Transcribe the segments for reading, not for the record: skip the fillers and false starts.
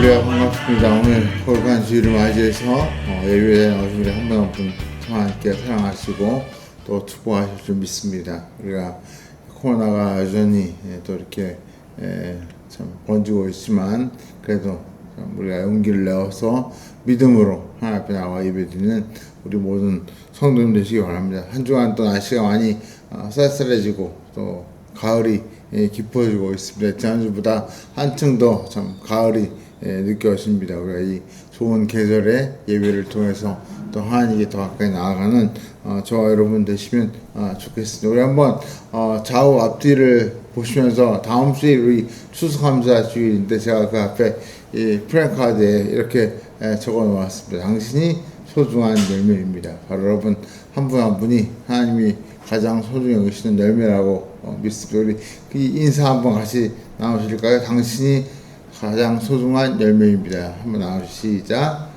할렐루야, 반갑습니다. 오늘 거룩한 주일을 맞이해서 예배에 나오신 우리 한 분 한 분 하나님께 사랑하시고 또 축복하실 줄 믿습니다. 우리가 코로나가 여전히 또 이렇게 참 번지고 있지만 그래도 우리가 용기를 내어서 믿음으로 하나님 앞에 나와 예배드리는 우리 모든 성도님 되시기 바랍니다. 한 주간 또 날씨가 많이 쌀쌀해지고 또 가을이 깊어지고 있습니다. 지난주보다 한층 더 참 가을이 느껴집니다. 우리가 이 좋은 계절의 예배를 통해서 또 하나님께 더 가까이 나아가는 저와 여러분 되시면 좋겠습니다. 우리 한번 좌우 앞뒤를 보시면서 다음 주일 우리 추수감사 주일인데 제가 그 앞에 이 프랭카드에 이렇게 적어 놓았습니다. 당신이 소중한 열매입니다. 바로 여러분 한 분 한 분이 하나님이 가장 소중히 여기시는 열매라고 믿습니다. 우리 인사 한번 같이 나누실까요? 당신이 가장 소중한 열매입니다. 한번 나누시자.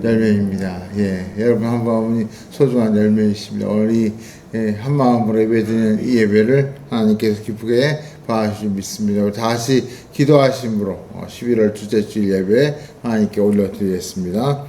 열매입니다. 여러분 한 분 한 분이 소중한 열매이십니다. 오늘 이 한 마음으로 예배드리는 이 예배를 하나님께서 기쁘게 봐주실 믿습니다. 우리 다시 기도하심으로 11월 둘째 주일 예배 하나님께 올려드리겠습니다.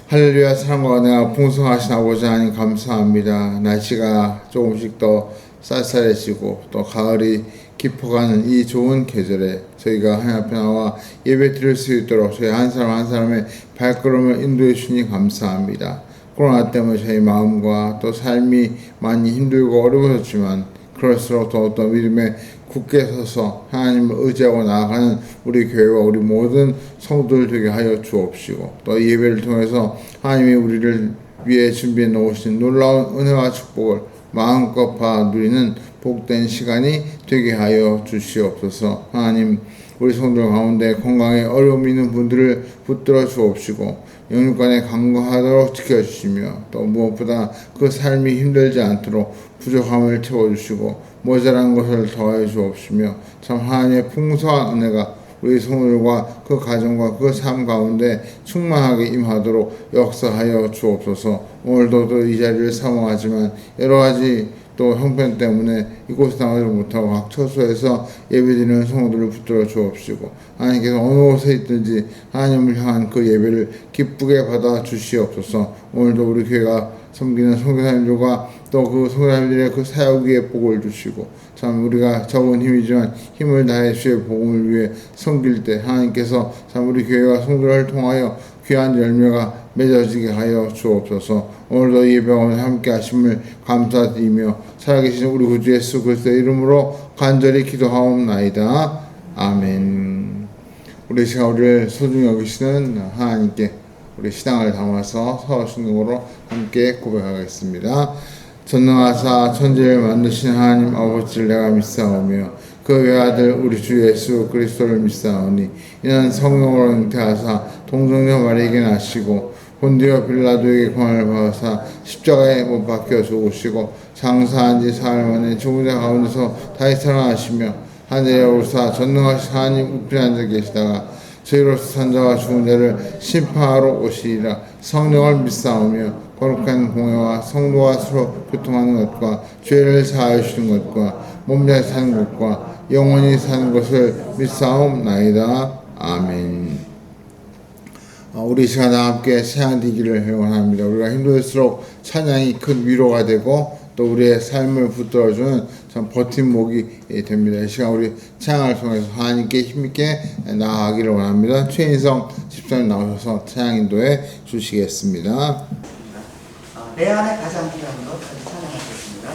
할렐루야. 사랑과 은혜가 풍성하신 아버지 하나님 감사합니다. 날씨가 조금씩 더 쌀쌀해지고 또 가을이 깊어가는 이 좋은 계절에 저희가 하나님 앞에 나와 예배 드릴 수 있도록 저희 한 사람 한 사람의 발걸음을 인도해 주시니 감사합니다. 코로나 때문에 저희 마음과 또 삶이 많이 힘들고 어려워졌지만 그럴수록 더욱더 믿음에 굳게 서서 하나님을 의지하고 나아가는 우리 교회와 우리 모든 성도들 되게 하여 주옵시고 또 이 예배를 통해서 하나님이 우리를 위해 준비해 놓으신 놀라운 은혜와 축복을 마음껏 봐 누리는 복된 시간이 되게 하여 주시옵소서. 하나님 우리 성도들 가운데 건강에 어려움이 있는 분들을 붙들어 주옵시고 영육간에 강건하도록 지켜주시며 또 무엇보다 그 삶이 힘들지 않도록 부족함을 채워주시고 모자란 것을 더하여 주옵시며 참 하나님의 풍성한 은혜가 우리 성도들과 그 가정과 그 삶 가운데 충만하게 임하도록 역사하여 주옵소서. 오늘도 이 자리를 사모하지만 여러 가지 또 형편 때문에 이곳에 나가지 못하고 각 처소에서 예배드리는 성도들을 붙들어 주옵시고 하나님께서 어느 곳에 있든지 하나님을 향한 그 예배를 기쁘게 받아 주시옵소서. 오늘도 우리 교회가 섬기는 선교사님들과 또 그 선교사님들의 그 사역 위에 복을 주시고 참 우리가 적은 힘이지만 힘을 다해 주의 복음을 위해 섬길 때 하나님께서 참 우리 교회와 성도를 통하여 귀한 열매가 맺어지게 하여 주옵소서. 오늘도 예배와 함께 하심을 감사드리며 살아계신 우리 구주 예수 그리스도의 이름으로 간절히 기도하옵나이다. 아멘. 우리 시간 우리를 소중히 여기시는 하나님께 우리 신앙을 담아서 서로 순종으로 함께 고백하겠습니다. 전능하사 천지를 만드신 하나님 아버지를 내가 믿사오며 그 외아들 우리 주 예수 그리스도를 믿사오니 이는 성령으로 잉태하사 동정녀 마리에게 나시고 본디오 빌라도에게 고난을 받으사 십자가에 못 박혀 죽으시고 장사한 지 사흘 만에 죽은 자 가운데서 다시 살아나시며 하늘에 오르사 전능하신 하나님 우편에 앉아 계시다가 저희로서 산 자와 죽은 자를 심판하러 오시리라. 성령을 믿사오며 거룩한 공회와 성도와 서로 교통하는 것과 죄를 사하여 주시는 것과 몸자에 사는 것과 영원히 사는 것을 믿사옵나이다. 아멘. 우리 시간에 함께 찬양드리기를 원합니다. 우리가 힘들수록 찬양이 큰 위로가 되고 또 우리의 삶을 붙들어주는 참 버팀목이 됩니다. 이 시간 우리 찬양을 통해서 하나님께 힘있게 나아가기를 원합니다. 최인성 집사님 나오셔서 찬양 인도해 주시겠습니다. 내 안에 가장 귀한 것 찬양하겠습니다.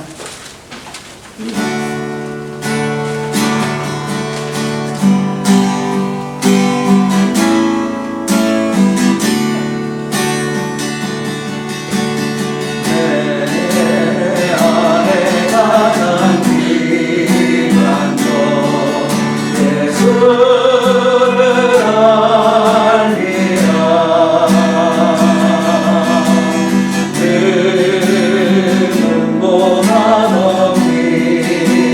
는 모난 없니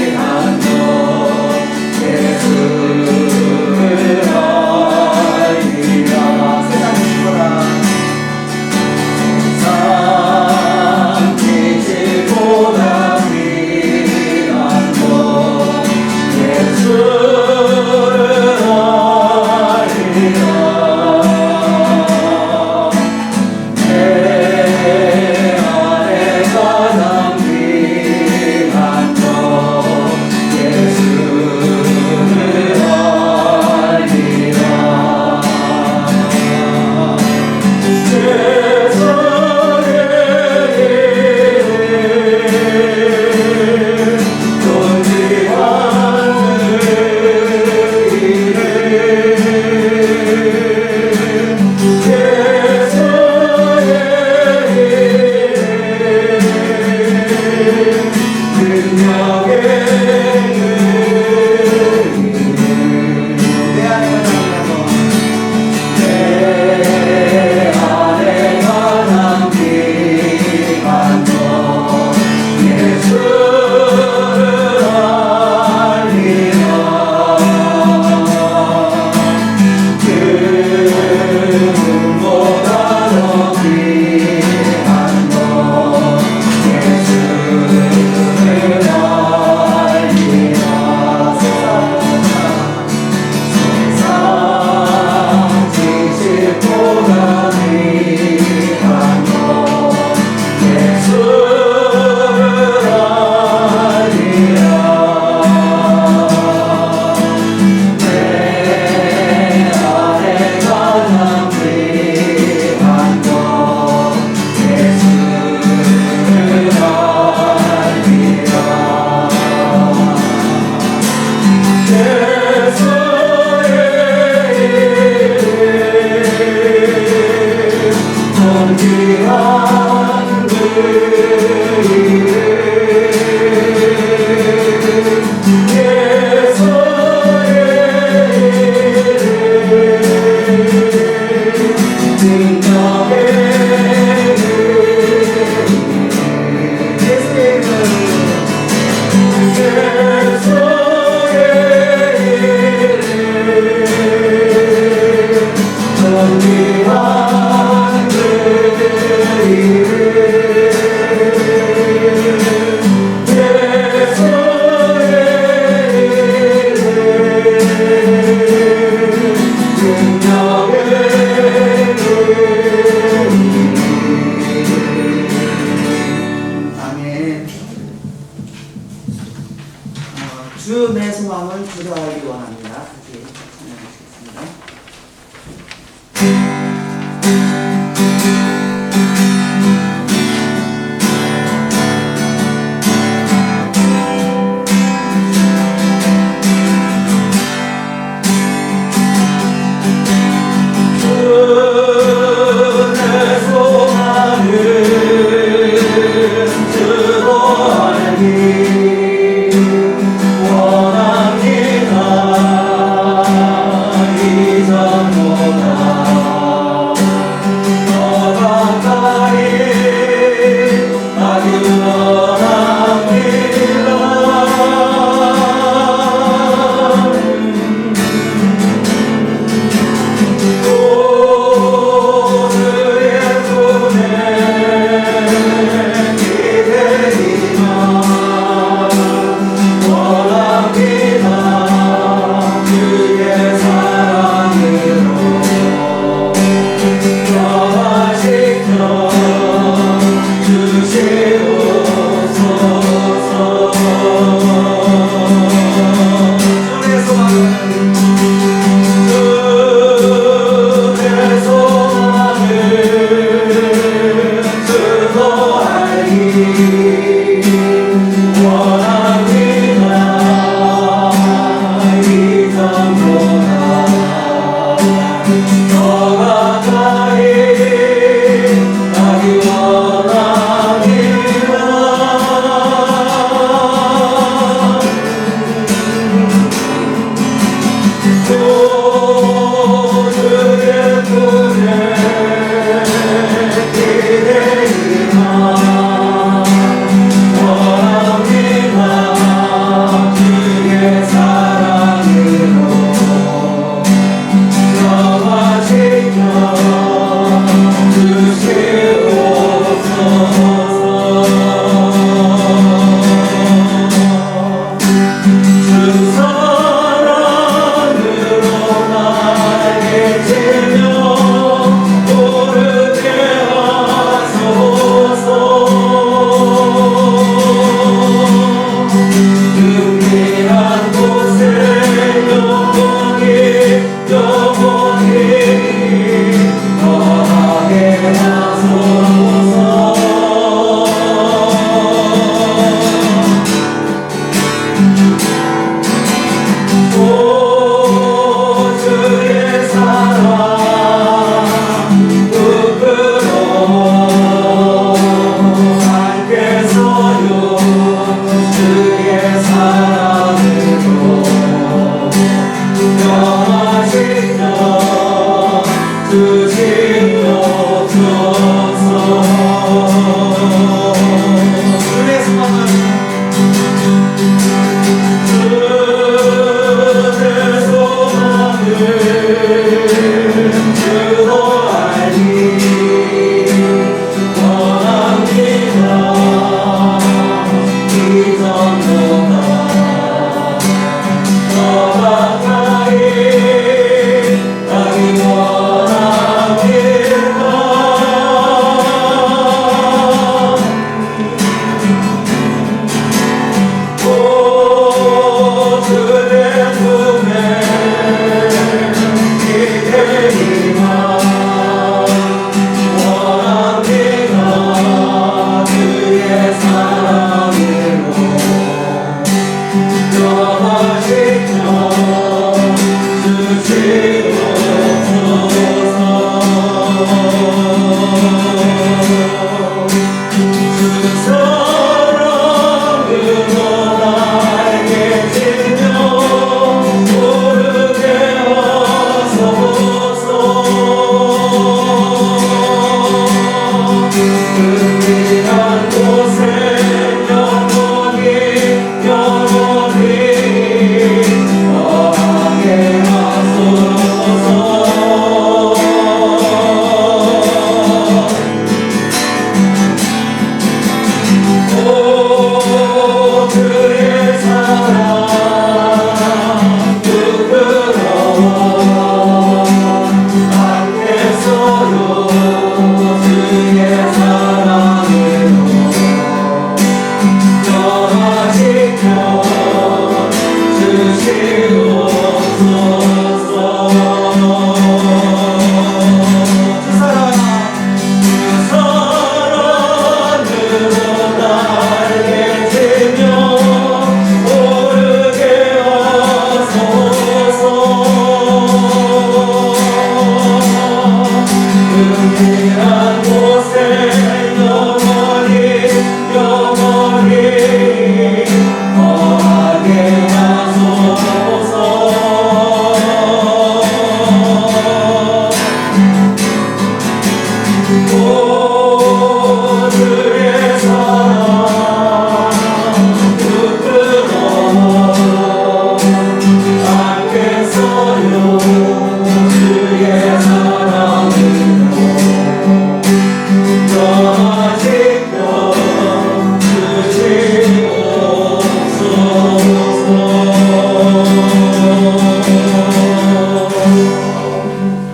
귀한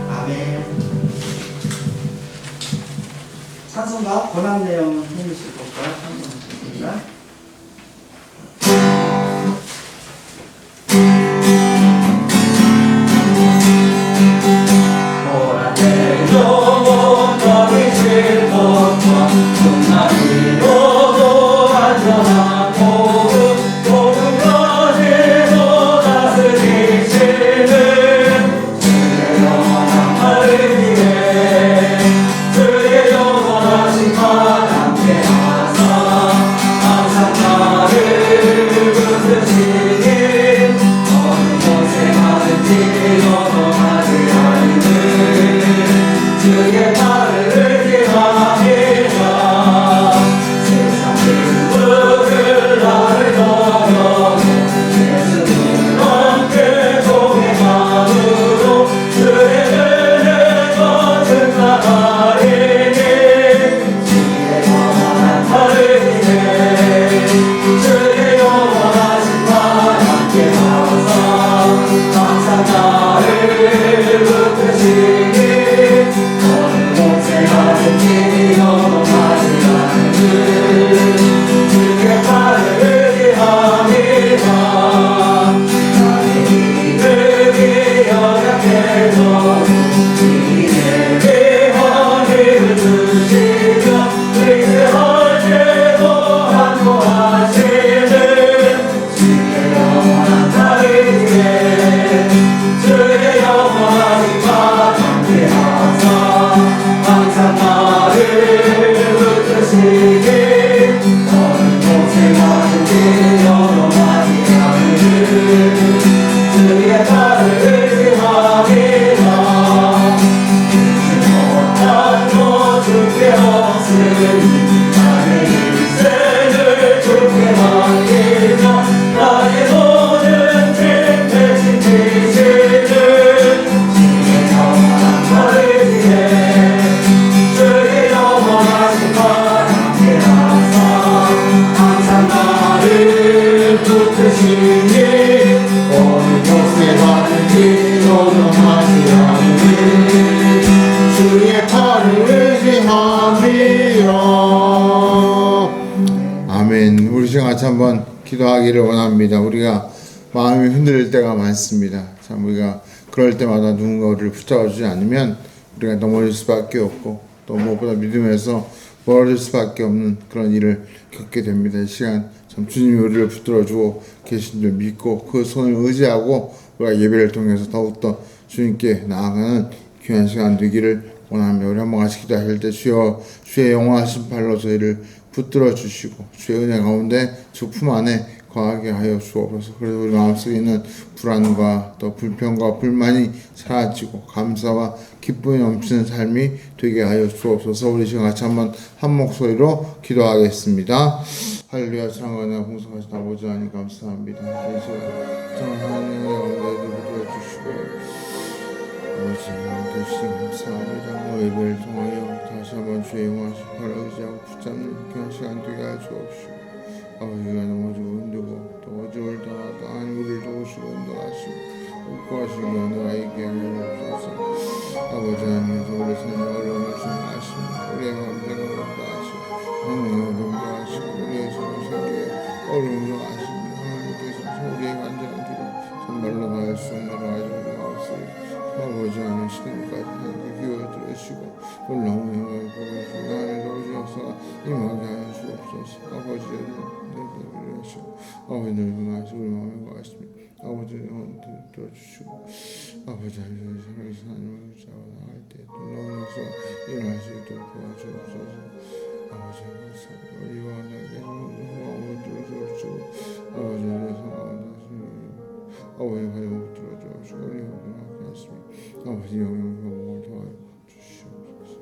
아멘. 찬송가 권한 내용 해주실 것과 찬송하겠습니다. 아멘. 우리 지금 같이 한번 기도하기를 원합니다. 우리가 마음이 흔들릴 때가 많습니다. 참 우리가 그럴 때마다 누군가 우리를 붙잡아 주지 않으면 우리가 넘어질 수밖에 없고 또 무엇보다 믿음에서 멀어질 수밖에 없는 그런 일을 겪게 됩니다. 이 시간 참 주님이 우리를 붙들어 주고 계신 줄 믿고 그 손을 의지하고 우리가 예배를 통해서 더욱더 주님께 나아가는 귀한 시간 되기를 원하며 우리 한번 같이 기도하실 때 주여 주의 영원하신 팔로 저희를 붙들어 주시고 주의 은혜 가운데 주 품 안에 거하게 하여 주옵소서. 그래서 우리 마음속에 있는 불안과 또 불평과 불만이 사라지고 감사와 기쁨이 넘치는 삶이 되게 하여 주옵소서. 우리 지금 같이 한번 한 목소리로 기도하겠습니다. 할렐루야. 사랑하는 공성하신 아버지 하나님 감사합니다. 이 시간 정말 하나님의 영광을 붙들어 주시고 아버지 하나님 주시 감사합니다. 예배를 통하여 다시 한번 주의 영원하신 팔을 의지하고 붙잡는 귀한 시간 되게 하여 주옵시고 아버지가 넘어지고 흔들고 또 어지러울 때마다 땅한 우리를 도우시고 인도하시고 복구하시고 너희에게 하옵소서. 아버지 하나님께서 우리 삶의 어려움을 중하시고 우리의 감정을 감당하시고 하나님을 감당하시고 우리의 생계에 어려움을 하시고 하나님께서 우리의 간절한 기도 정말로 다할 수 없는 가지고 나옵소서. 아버지 하나님 시간까지 하나님께 기도를 들으시고 놀라운 영광을 보여주시고 나를 도우셔서 임하게 하여 주옵소서. 아버지를 하시고 아버지를 응하시고 우리 마음에 거하십니다. 아버지의 영혼을 들어주시고 아버지 하나님 살아계신 하나님을 붙잡아 나갈 때 놀라운 역사 일어날 수 있도록 도와주옵소서. 아버지 감사합니다. 우리와 나에게 마음을 들어주옵시고 아버지를 사랑하시는 아버지 가정을 들어주옵시고 우리 마음에 하겠습니다. 아버지 영광을 더하여 주시옵소서.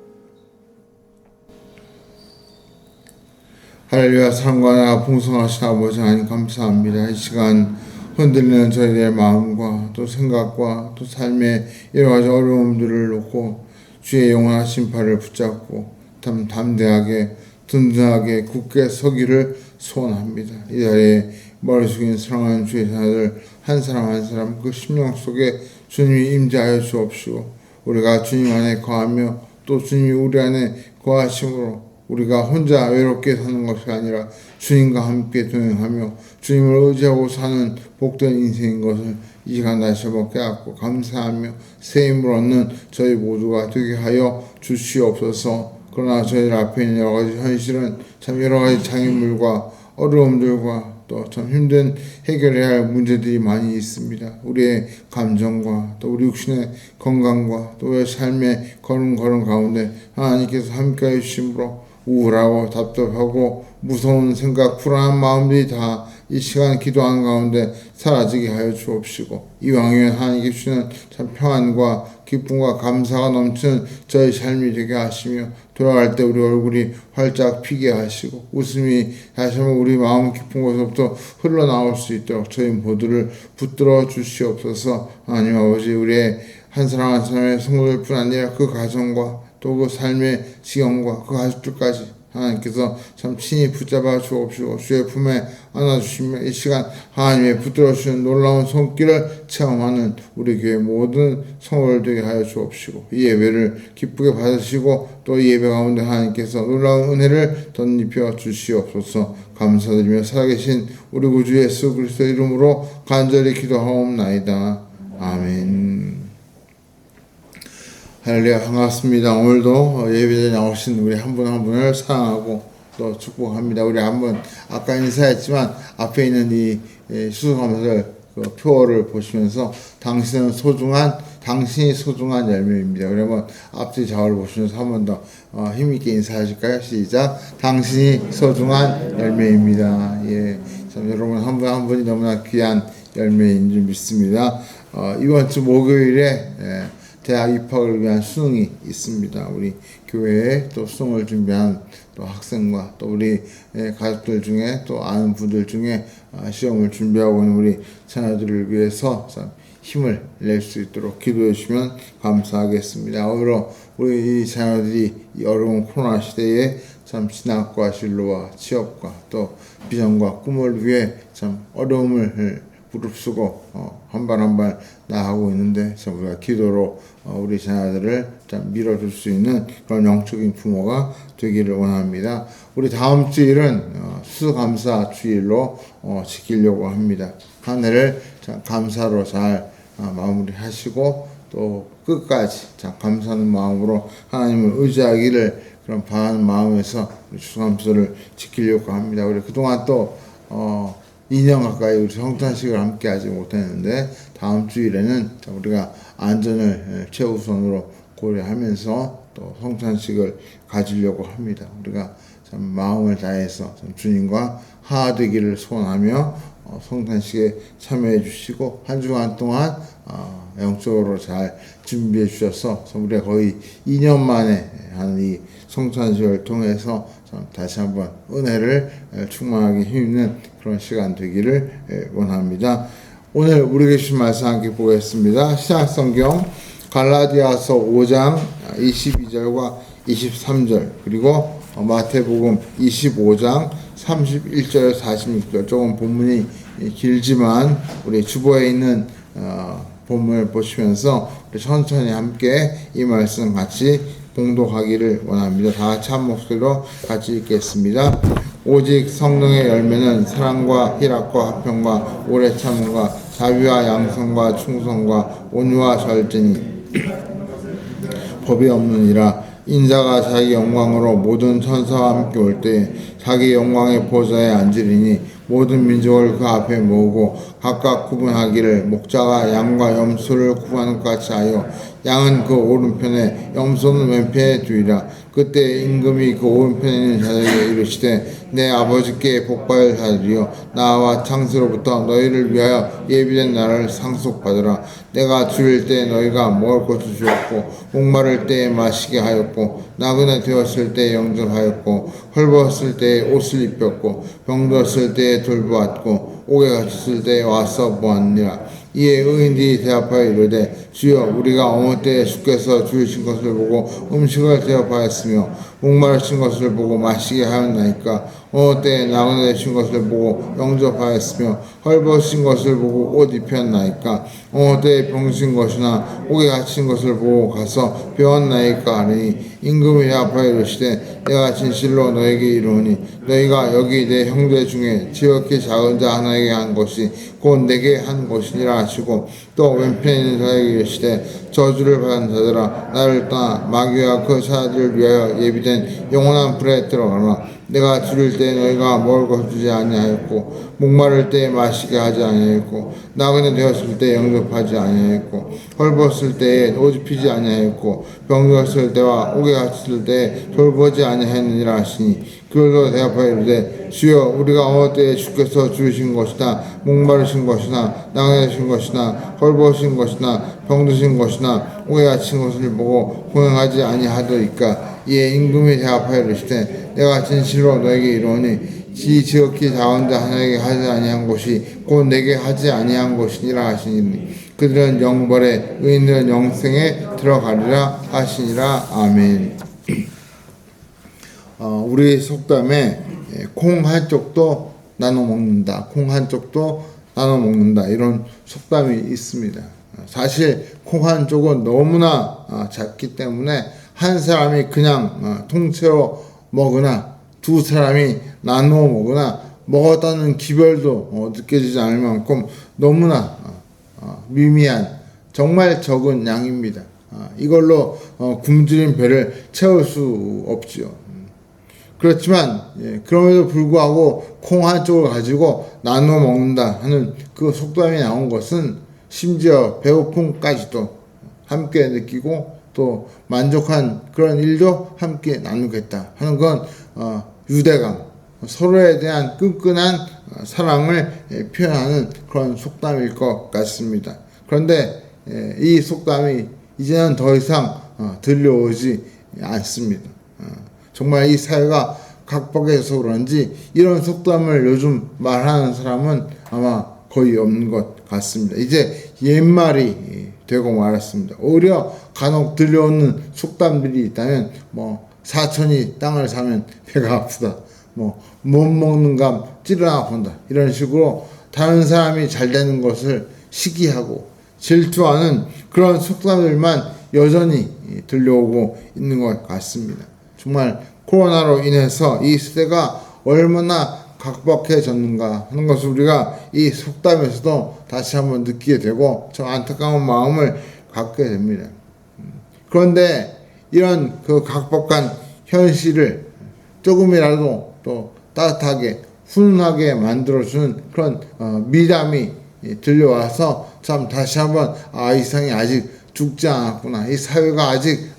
할렐루야. 사랑과 나가 풍성하신 아버지 하나님 감사합니다. 이 시간 흔들리는 저희들의 마음과 또 생각과 또 삶의 여러 가지 어려움들을 놓고 주의 영원한 심판을 붙잡고 담대하게 든든하게 굳게 서기를 소원합니다. 이 자리에 머리 숙인 사랑하는 주의 자녀들 한 사람 한 사람 그 심령 속에 주님이 임재하여 주옵시고 우리가 주님 안에 거하며 또 주님이 우리 안에 거하심으로 우리가 혼자 외롭게 사는 것이 아니라 주님과 함께 동행하며 주님을 의지하고 사는 복된 인생인 것을 이 시간 다시 한번 깨닫고 감사하며 새 힘을 얻는 저희 모두가 되게 하여 주시옵소서. 그러나 저희들 앞에 있는 여러 가지 현실은 참 여러 가지 장애물과 어려움들과 또 참 힘든 해결해야 할 문제들이 많이 있습니다. 우리의 감정과 또 우리 육신의 건강과 또 우리의 삶의 걸음걸음 가운데 하나님께서 함께해 주심으로 우울하고 답답하고 무서운 생각, 불안한 마음들이 다 이 시간 기도하는 가운데 사라지게 하여 주옵시고 이왕이면 하나님께 주시는 참 평안과 기쁨과 감사가 넘치는 저희 삶이 되게 하시며 돌아갈 때 우리 얼굴이 활짝 피게 하시고 웃음이 다시 한번 우리 마음 깊은 곳에서부터 흘러나올 수 있도록 저희 모두를 붙들어 주시옵소서. 하나님 아버지 우리의 한 사람 한 사람의 성도들뿐 아니라 그 가정과 또 그 삶의 지형과 그 가족들까지 하나님께서 참 친히 붙잡아 주옵시고 주의 품에 안아주시며 이 시간 하나님의 붙들어 주시는 놀라운 손길을 체험하는 우리 교회 모든 성도들 되게 하여 주옵시고 이 예배를 기쁘게 받으시고 또 이 예배 가운데 하나님께서 놀라운 은혜를 덧입혀 주시옵소서. 감사드리며 살아계신 우리 구주 예수 그리스도의 이름으로 간절히 기도하옵나이다. 아멘. 할렐루야. 반갑습니다. 오늘도 예배에 나오신 우리 한 분 한 분을 사랑하고 또 축복합니다. 우리 한번 아까 인사했지만 앞에 있는 이 수수감사절 그 표어를 보시면서 당신이 소중한 열매입니다. 그러면 앞뒤 좌우를 보시면서 한 번 더 힘있게 인사하실까요? 시작. 당신이 소중한 열매입니다. 예, 참 여러분 한 분 한 분이 너무나 귀한 열매인 줄 믿습니다. 이번 주 목요일에 대학 입학을 위한 수능이 있습니다. 우리 교회에 또 수능을 준비한 또 학생과 또 우리 가족들 중에 또 아는 분들 중에 시험을 준비하고 있는 우리 자녀들을 위해서 참 힘을 낼 수 있도록 기도해 주시면 감사하겠습니다. 오히려 우리 이 자녀들이 이 어려운 코로나 시대에 참 진학과 진로와 취업과 또 비전과 꿈을 위해 참 어려움을 무릅쓰고 한 발 한 발 나아가고 있는데 참 우리가 기도로 우리 자녀들을 참 밀어줄 수 있는 그런 영적인 부모가 되기를 원합니다. 우리 다음 주일은 수감사 주일로 지키려고 합니다. 한 해를 참 감사로 잘 마무리하시고 또 끝까지 참 감사하는 마음으로 하나님을 의지하기를 그런 바라는 마음에서 우리 수감사를 지키려고 합니다. 우리 그동안 또 2년 가까이 우리 성탄식을 함께 하지 못했는데 다음 주일에는 우리가 안전을 최우선으로 고려하면서 또 성탄식을 가지려고 합니다. 우리가 참 마음을 다해서 참 주님과 하나되기를 소원하며 성탄식에 참여해 주시고 한 주간 동안 영적으로 잘 준비해 주셔서 우리가 거의 2년 만에 하는 이 성탄식을 통해서 다시 한번 은혜를 충만하게 힘입는 그런 시간 되기를 원합니다. 오늘 우리에게 주신 말씀 함께 보겠습니다. 신약성경 갈라디아서 5장 22절과 23절 그리고 마태복음 25장 31절 46절 조금 본문이 길지만 우리 주보에 있는 본문을 보시면서 우리 천천히 함께 이 말씀 같이 봉독하기를 원합니다. 다 같이 한 목소리로 같이 읽겠습니다. 오직 성령의 열매는 사랑과 희락과 화평과 오래 참음과 자비와 양성과 충성과 온유와 절제니 법이 없느니라. 인자가 자기 영광으로 모든 천사와 함께 올 때에 자기 영광의 보좌에 앉으리니 모든 민족을 그 앞에 모으고 각각 구분하기를 목자가 양과 염소를 구분하는 것 같이 하여 양은 그 오른편에 염소는 왼편에 두이라. 그때 임금이 그 오른편에 있는 자들에게 이르시되 내 아버지께 복받을 자들이여 나와 창세로부터 너희를 위하여 예비된 나라를 상속받으라. 내가 줄일 때 너희가 먹을 것을 주었고 목마를 때에 마시게 하였고 나그네 되었을 때에 영접하였고 헐벗을 때에 옷을 입혔고 병들었을 때에 돌보았고 옥에 갇혔을 때에 와서 보았느니라. 이에 의인들이 대답하여 이르되 주여 우리가 어느 때에 주께서 주이신 것을 보고 음식을 대접하였으며 목마르신 것을 보고 마시게 하였나이까. 어느 때에 나그네 되신 것을 보고 영접하였으며 헐벗으신 것을 보고 옷 입혔나이까. 어느 때에 병신 것이나 옥에 갇힌 것을 보고 가서 배웠나이까 하니 임금이 대답하여 이르시되 내가 진실로 너에게 이르노니 너희가 여기 내 형제 중에 지극히 작은 자 하나에게 한 것이 곧 내게 한 것이니라 하시고 또 왼편에 있는 자에게 이르시되 저주를 받은 자들아 나를 떠나 마귀와 그 사자들을 위하여 예비된 영원한 불에 들어가라. 내가 줄일 때 너희가 먹을 것을 주지 아니하였고 목마를 때에 마시게 하지 아니하였고 나그네 되었을 때 영접하지 아니하였고 헐벗을 때에 옷 입히지 아니하였고 병들었을 때와 옥에 갇혔을 때에 돌보지 아니하였느니라 하시니 그들도 대답하여 이르되 주여 우리가 어느 때에 주께서 주신 것이나 목마르신 것이나 나그네 되신 것이나 헐벗으신 것이나 병드신 것이나 옥에 갇힌 것을 보고 공행하지 아니하더이까. 이에 임금이 대답하여 이르시되 내가 진실로 너에게 이르노니 지극히 작은 자 하나에게 하지 아니한 것이 곧 내게 하지 아니한 것이니라 하시니 그들은 영벌에 의인들은 영생에 들어가리라 하시니라. 아멘. 우리 속담에 콩 한쪽도 나눠 먹는다, 콩 한쪽도 나눠 먹는다 이런 속담이 있습니다. 사실 콩 한쪽은 너무나 작기 때문에 한 사람이 그냥 통째로 먹으나 두 사람이 나누어 먹으나 먹었다는 기별도 느껴지지 않을 만큼 너무나 미미한 정말 적은 양입니다. 이걸로 굶주린 배를 채울 수 없지요. 그렇지만 그럼에도 불구하고 콩 한쪽을 가지고 나누어 먹는다 하는 그 속담이 나온 것은 심지어 배고픔까지도 함께 느끼고 또 만족한 그런 일도 함께 나누겠다 하는 건 유대감, 서로에 대한 끈끈한 사랑을 표현하는 그런 속담일 것 같습니다. 그런데 이 속담이 이제는 더 이상 들려오지 않습니다. 정말 이 사회가 각박해서 그런지 이런 속담을 요즘 말하는 사람은 아마 거의 없는 것 같습니다. 이제 옛말이 되고 말았습니다. 오히려 간혹 들려오는 속담들이 있다면 사촌이 땅을 사면 배가 아프다, 못 먹는 감 찌르나 본다 이런 식으로 다른 사람이 잘 되는 것을 시기하고 질투하는 그런 속담들만 여전히 들려오고 있는 것 같습니다. 정말 코로나로 인해서 이 시대가 얼마나 각박해졌는가 하는 것을 우리가 이 속담에서도 다시 한번 느끼게 되고 저 안타까운 마음을 갖게 됩니다. 그런데 이런 그 각박한 현실을 조금이라도 또 따뜻하게 훈훈하게 만들어주는 그런 미담이 들려와서 참 다시 한번 이 세상이 아직 죽지 않았구나, 이 사회가 아직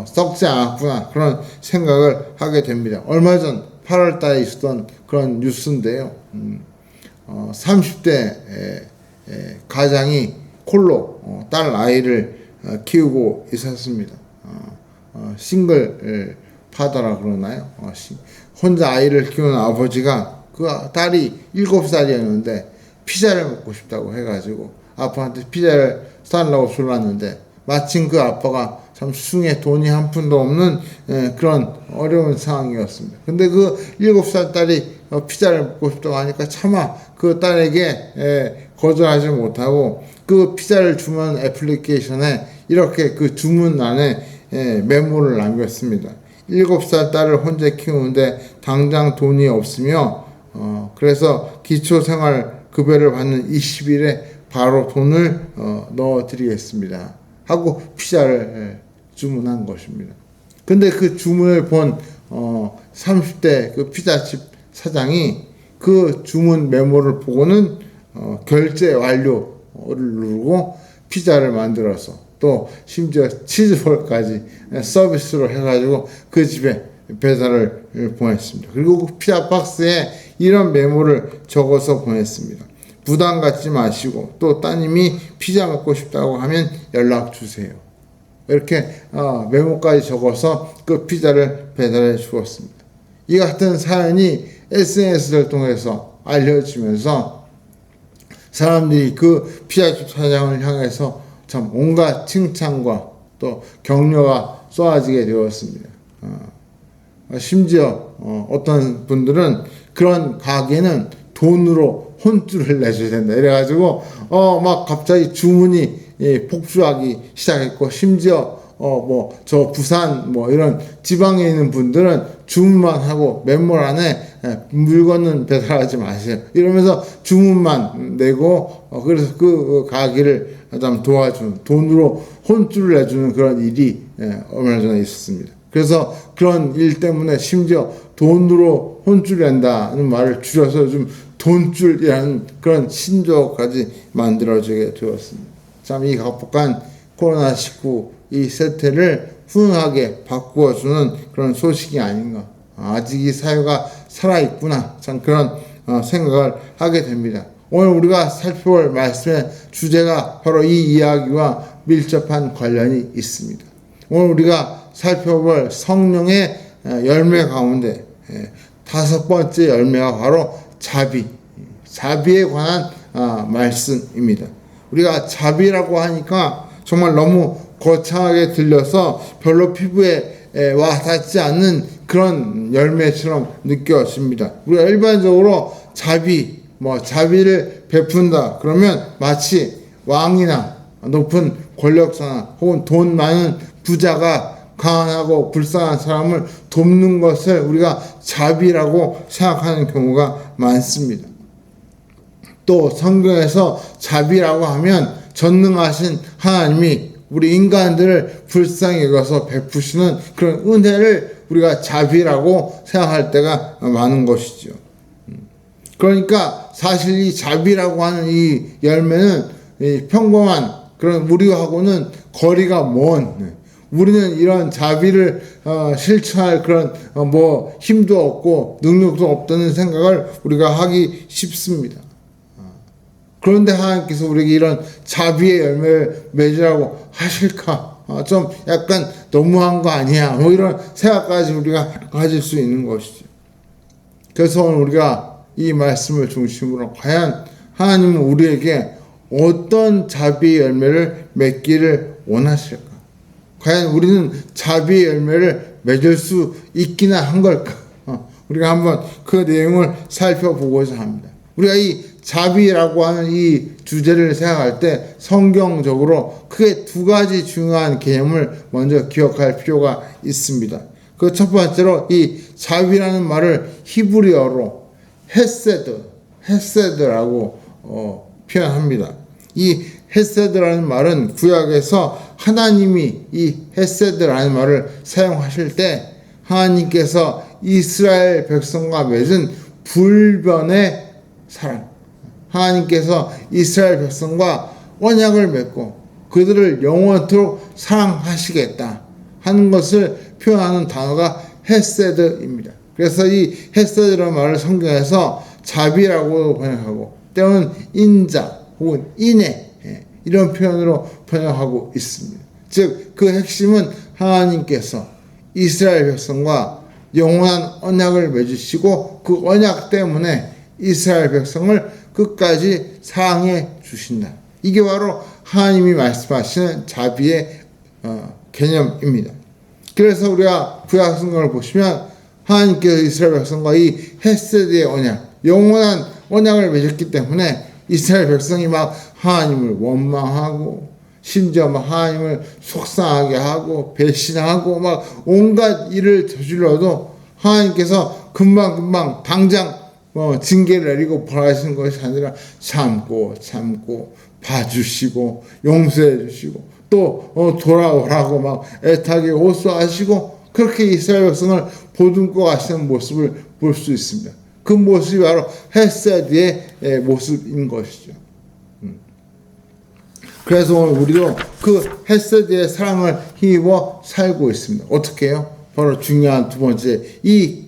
썩지 않았구나 그런 생각을 하게 됩니다. 얼마 전 8월 달에 있었던 그런 뉴스인데요. 30대 가장이 홀로 딸 아이를 키우고 있었습니다. 싱글 파더라 그러나요? 혼자 아이를 키우는 아버지가 그 딸이 7살이었는데 피자를 먹고 싶다고 해가지고 아빠한테 피자를 사달라고 졸랐는데 마침 그 아빠가 참 수중에 돈이 한 푼도 없는 그런 어려운 상황이었습니다. 근데 그 7살 딸이 피자를 먹고 싶다고 하니까 차마 그 딸에게 거절하지 못하고 그 피자를 주문 애플리케이션에 이렇게 그 주문란에 메모를 남겼습니다. 7살 딸을 혼자 키우는데 당장 돈이 없으며 그래서 기초생활급여를 받는 20일에 바로 돈을 넣어드리겠습니다 하고 피자를 주문한 것입니다. 근데 그 주문을 본 30대 그 피자집 사장이 그 주문 메모를 보고는 결제 완료를 누르고 피자를 만들어서 또 심지어 치즈볼까지 서비스로 해가지고 그 집에 배달을 보냈습니다. 그리고 그 피자 박스에 이런 메모를 적어서 보냈습니다. 부담 갖지 마시고 또 따님이 피자 먹고 싶다고 하면 연락 주세요. 이렇게 메모까지 적어서 그 피자를 배달해 주었습니다. 이 같은 사연이 SNS를 통해서 알려지면서 사람들이 그 피자집 사장을 향해서 참 온갖 칭찬과 또 격려가 쏟아지게 되었습니다. 심지어 어떤 분들은 그런 가게는 돈으로 혼쭐을 내줘야 된다. 이래가지고 막 갑자기 주문이 폭주하기 시작했고, 심지어 뭐 저 부산 뭐 이런 지방에 있는 분들은 주문만 하고 맨몰 안에 물건은 배달하지 마세요. 이러면서 주문만 내고 그래서 그 가게를 좀 도와주는, 돈으로 혼쭐을 내주는 그런 일이 얼마 전에 있었습니다. 그래서 그런 일 때문에 심지어 돈으로 혼쭐 낸다는 말을 줄여서 요즘 돈줄이라는 그런 신조어까지 만들어지게 되었습니다. 참 이 각박한 코로나19 이 세태를 훈훈하게 바꾸어주는 그런 소식이 아닌가. 아직 이 사회가 살아있구나. 참 그런 생각을 하게 됩니다. 오늘 우리가 살펴볼 말씀의 주제가 바로 이 이야기와 밀접한 관련이 있습니다. 오늘 우리가 살펴볼 성령의 열매 가운데 5번째 열매가 바로 자비에 관한 말씀입니다. 우리가 자비라고 하니까 정말 너무 거창하게 들려서 별로 피부에 와 닿지 않는 그런 열매처럼 느껴집니다. 우리가 일반적으로 자비를 베푼다 그러면 마치 왕이나 높은 권력자나 혹은 돈 많은 부자가 가난하고 불쌍한 사람을 돕는 것을 우리가 자비라고 생각하는 경우가 많습니다. 또 성경에서 자비라고 하면 전능하신 하나님이 우리 인간들을 불쌍히 여겨서 베푸시는 그런 은혜를 우리가 자비라고 생각할 때가 많은 것이죠. 그러니까 사실 이 자비라고 하는 이 열매는 평범한 그런 우리하고는 거리가 먼, 우리는 이런 자비를 실천할 그런 힘도 없고 능력도 없다는 생각을 우리가 하기 쉽습니다. 그런데 하나님께서 우리에게 이런 자비의 열매를 맺으라고 하실까? 좀 약간 너무한 거 아니야? 뭐 이런 생각까지 우리가 가질 수 있는 것이죠. 그래서 오늘 우리가 이 말씀을 중심으로 과연 하나님은 우리에게 어떤 자비의 열매를 맺기를 원하실까? 과연 우리는 자비의 열매를 맺을 수 있기나 한 걸까? 우리가 한번 그 내용을 살펴보고자 합니다. 우리가 이 자비라고 하는 이 주제를 생각할 때 성경적으로 크게 두 가지 중요한 개념을 먼저 기억할 필요가 있습니다. 그 첫 번째로 이 자비라는 말을 히브리어로 헤세드라고 표현합니다. 이 헤세드라는 말은 구약에서 하나님이 이 헤세드라는 말을 사용하실 때 하나님께서 이스라엘 백성과 맺은 불변의 사랑, 하나님께서 이스라엘 백성과 언약을 맺고 그들을 영원토록 사랑하시겠다 하는 것을 표현하는 단어가 헤세드입니다. 그래서 이 헤세드라는 말을 성경에서 자비라고 번역하고 때로는 인자 혹은 인애 이런 표현으로 번역하고 있습니다. 즉 그 핵심은 하나님께서 이스라엘 백성과 영원한 언약을 맺으시고 그 언약 때문에 이스라엘 백성을 끝까지 사랑해 주신다. 이게 바로 하나님이 말씀하시는 자비의 개념입니다. 그래서 우리가 구약 성경을 보시면 하나님께서 이스라엘 백성과 이 헤세드의 언약, 영원한 언약을 맺었기 때문에 이스라엘 백성이 막 하나님을 원망하고 심지어 막 하나님을 속상하게 하고 배신하고 막 온갖 일을 저질러도 하나님께서 금방 당장 징계를 내리고 벌하시는 것이 아니라 참고 봐주시고 용서해 주시고 또 돌아오라고 막 애타게 호소하시고 그렇게 이스라엘 백성을 보듬고 가시는 모습을 볼 수 있습니다. 그 모습이 바로 헤세드의 모습인 것이죠. 그래서 오늘 우리도 그 헤세드의 사랑을 힘입어 살고 있습니다. 어떻게 해요? 바로 중요한 두 번째 이